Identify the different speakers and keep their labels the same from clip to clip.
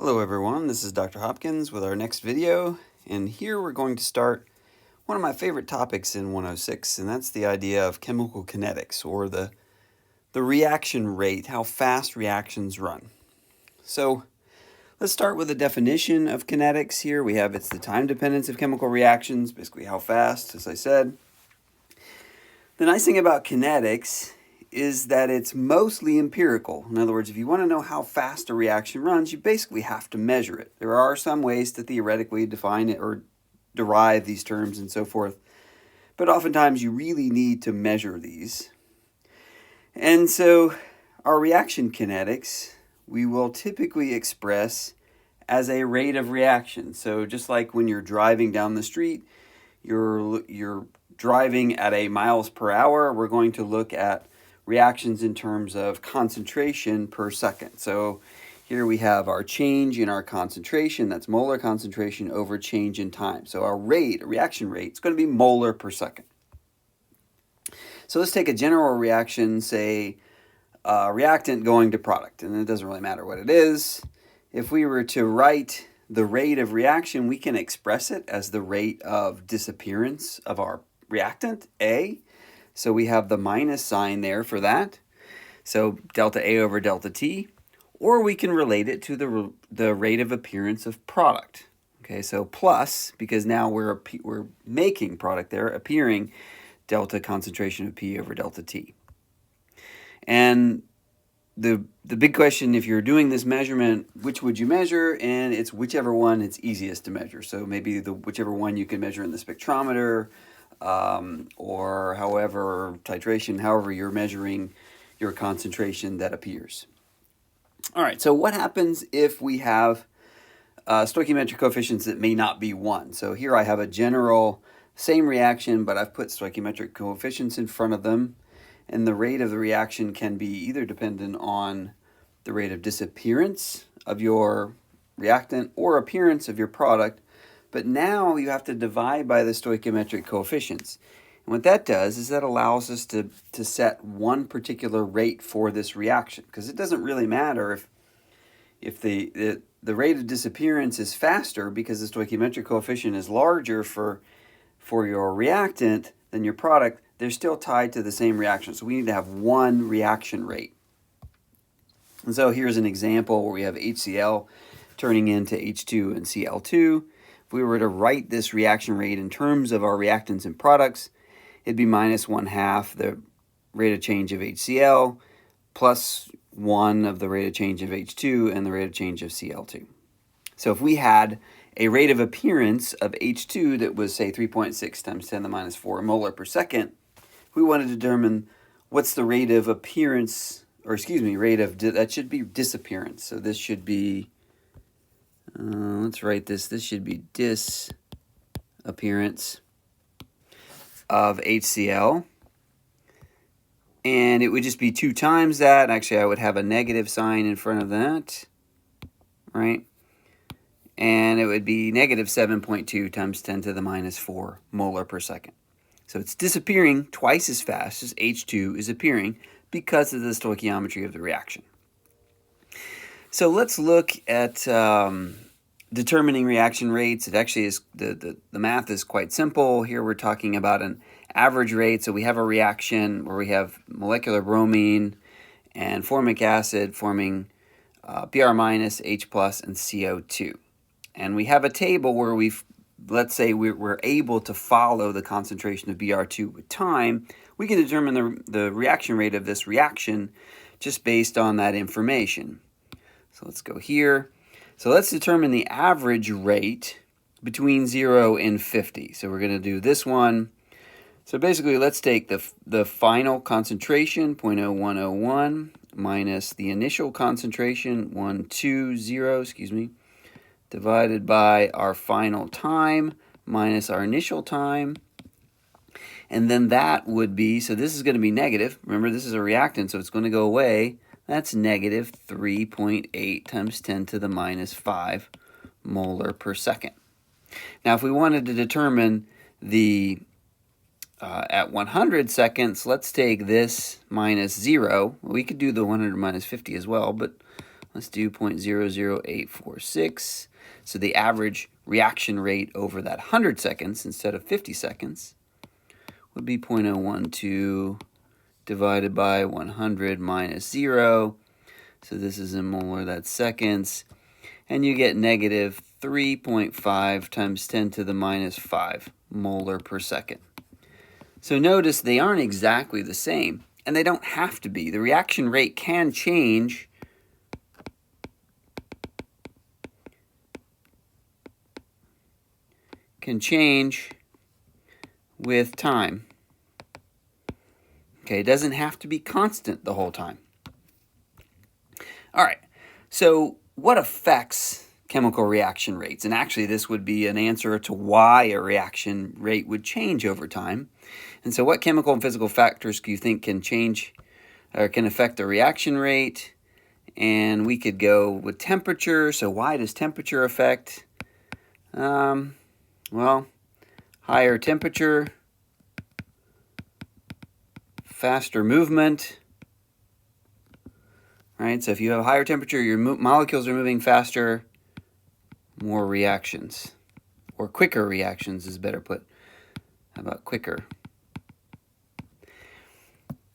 Speaker 1: Hello everyone, this is Dr. Hopkins with our next video, and here we're going to start one of my favorite topics in 106, and that's the idea of chemical kinetics, or the reaction rate, how fast reactions run. So let's start with a definition of kinetics here. We have it's the time dependence of chemical reactions, basically how fast, as I said. The nice thing about kinetics is that it's mostly empirical. In other words, if you want to know how fast a reaction runs, you basically have to measure it. There are some ways to theoretically define it or derive these terms and so forth, but oftentimes you really need to measure these. And so our reaction kinetics, we will typically express as a rate of reaction. So just like when you're driving down the street, you're driving at a miles per hour, we're going to look at reactions in terms of concentration per second. So here we have our change in our concentration, that's molar concentration over change in time. So our rate, reaction rate, is going to be molar per second. So let's take a general reaction, say reactant going to product, and it doesn't really matter what it is. If we were to write the rate of reaction, we can express it as the rate of disappearance of our reactant, A. So we have the minus sign there for that. So delta A over delta T. Or we can relate it to the rate of appearance of product. Okay, so plus, because now we're making product there, appearing delta concentration of P over delta T. And the big question, if you're doing this measurement, which would you measure? And it's whichever one it's easiest to measure. So maybe whichever one you can measure in the spectrometer, or however you're measuring your concentration that appears. All right, so what happens if we have stoichiometric coefficients that may not be 1? So here I have a general same reaction, but I've put stoichiometric coefficients in front of them, and the rate of the reaction can be either dependent on the rate of disappearance of your reactant or appearance of your product. But now you have to divide by the stoichiometric coefficients. And what that does is that allows us to set one particular rate for this reaction, because it doesn't really matter if the rate of disappearance is faster because the stoichiometric coefficient is larger for your reactant than your product. They're still tied to the same reaction. So we need to have one reaction rate. And so here's an example where we have HCl turning into H2 and Cl2. If we were to write this reaction rate in terms of our reactants and products, it'd be minus 1/2 the rate of change of HCl plus 1 of the rate of change of H2 and the rate of change of Cl2. So if we had a rate of appearance of H2 that was, say, 3.6 times 10 to the minus 4 molar per second, we want to determine what's the rate of appearance, or excuse me, that should be disappearance. So this should be, let's write this. This should be disappearance of HCl. And it would just be 2 times that. Actually, I would have a negative sign in front of that, right? And it would be negative 7.2 times 10 to the minus 4 molar per second. So it's disappearing twice as fast as H2 is appearing because of the stoichiometry of the reaction. So let's look at determining reaction rates. It actually is, the math is quite simple. Here we're talking about an average rate. So we have a reaction where we have molecular bromine and formic acid forming Br minus, H plus, and CO2. And we have a table where let's say we're able to follow the concentration of Br2 with time. We can determine the reaction rate of this reaction just based on that information. So let's go here. So let's determine the average rate between 0 and 50. So we're going to do this one. So basically, let's take the final concentration, 0.0101, minus the initial concentration, 120, divided by our final time, minus our initial time. And then that would be, so this is going to be negative. Remember, this is a reactant, so it's going to go away. That's negative 3.8 times 10 to the minus 5 molar per second. Now, if we wanted to determine the at 100 seconds, let's take this minus 0. We could do the 100 minus 50 as well, but Let's do 0.00846. So the average reaction rate over that 100 seconds instead of 50 seconds would be 0.012 divided by 100 minus 0. So this is in molar, that's seconds. And you get negative 3.5 times 10 to the minus 5 molar per second. So notice they aren't exactly the same, and they don't have to be. The reaction rate can change with time. Okay, it doesn't have to be constant the whole time. All right, so what affects chemical reaction rates? And actually this would be an answer to why a reaction rate would change over time. And so what chemical and physical factors do you think can change or can affect the reaction rate? And we could go with temperature. So why does temperature affect? Well, higher temperature, faster movement, right? So if you have higher temperature, your molecules are moving faster, more reactions, or quicker reactions is better put. How about quicker?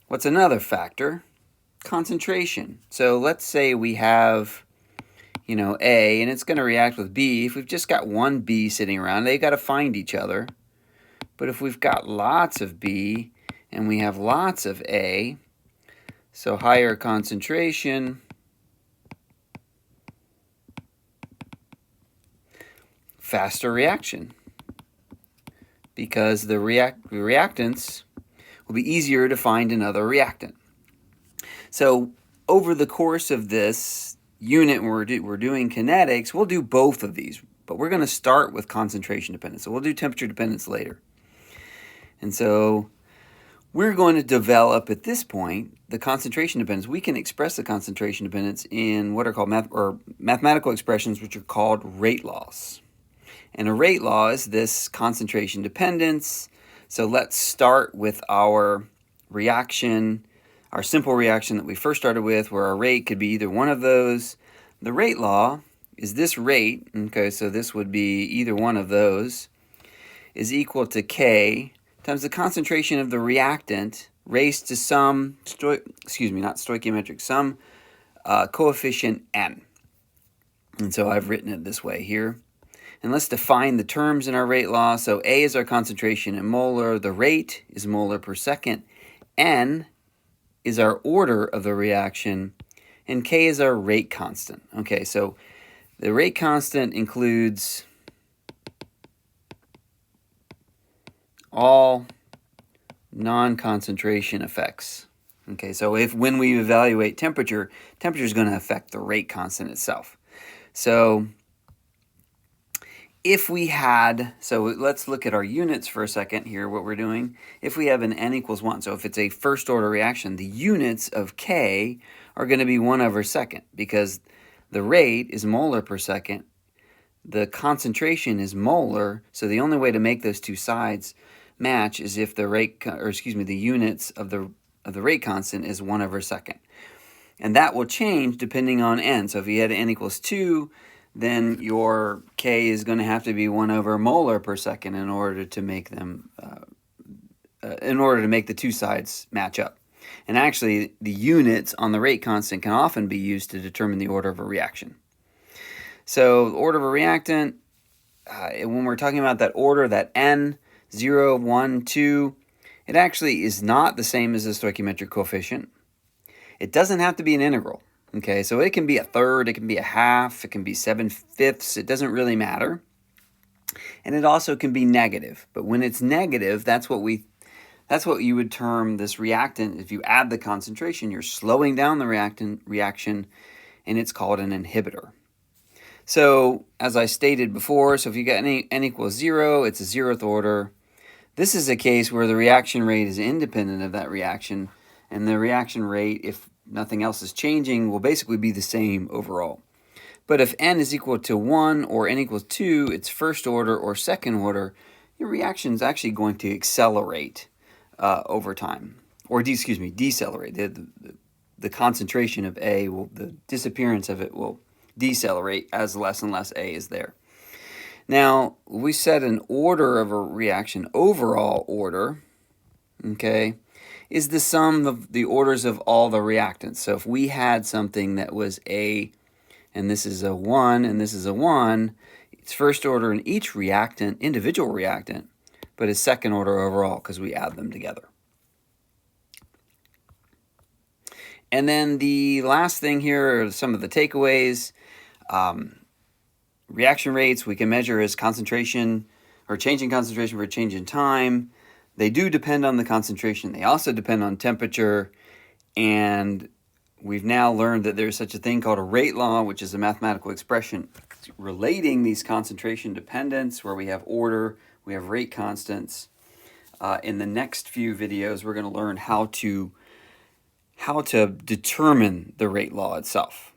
Speaker 1: What's another factor? Concentration. So let's say we have, A, and it's going to react with B. If we've just got one B sitting around, they've got to find each other. But if we've got lots of B and we have lots of A, so higher concentration, faster reaction, because the reactants will be easier to find another reactant. So over the course of this unit where we're doing kinetics, we'll do both of these, but we're going to start with concentration dependence. So we'll do temperature dependence later. And so we're going to develop at this point the concentration dependence. We can express the concentration dependence in what are called mathematical expressions, which are called rate laws. And a rate law is this concentration dependence. So let's start with our reaction, our simple reaction that we first started with, where our rate could be either one of those. The rate law is this rate, okay, so this would be either one of those, is equal to K times the concentration of the reactant raised to some, some coefficient N. And so I've written it this way here. And let's define the terms in our rate law. So A is our concentration in molar, the rate is molar per second, N is our order of the reaction, and K is our rate constant. Okay, so the rate constant includes all non-concentration effects. Okay, so when we evaluate temperature, temperature is going to affect the rate constant itself. So if we had, so let's look at our units for a second here, what we're doing. If we have an N equals 1, so if it's a first order reaction, the units of K are going to be 1/2 because the rate is molar per second, the concentration is molar, so the only way to make those two sides match is if the the units of the rate constant is 1/2. And that will change depending on N. So if you had N equals 2, then your K is going to have to be 1/molar per second in order to make them, the two sides match up. And actually, the units on the rate constant can often be used to determine the order of a reaction. So the order of a reactant, when we're talking about that order, that N, 0, 1, 2, it actually is not the same as the stoichiometric coefficient. It doesn't have to be an integral. Okay, so it can be 1/3, it can be 1/2, it can be 7/5, it doesn't really matter. And it also can be negative. But when it's negative, that's what you would term this reactant. If you add the concentration, you're slowing down the reaction, and it's called an inhibitor. So as I stated before, so if you got N equals 0, it's a 0th order. This is a case where the reaction rate is independent of that reaction, and the reaction rate, if nothing else is changing, will basically be the same overall. But if N is equal to 1 or N equals 2, it's first order or second order, your reaction is actually going to accelerate over time, or decelerate. The the concentration of A, the disappearance of it will decelerate as less and less A is there. Now, we set an order of a reaction, overall order, okay, is the sum of the orders of all the reactants. So if we had something that was A, and this is a 1, and this is a 1, it's first order in each reactant, individual reactant, but it's second order overall because we add them together. And then the last thing here are some of the takeaways. Reaction rates we can measure as concentration or change in concentration for change in time. They do depend on the concentration. They also depend on temperature. And we've now learned that there's such a thing called a rate law, which is a mathematical expression relating these concentration dependence where we have order, we have rate constants. In the next few videos, we're going to learn how to determine the rate law itself.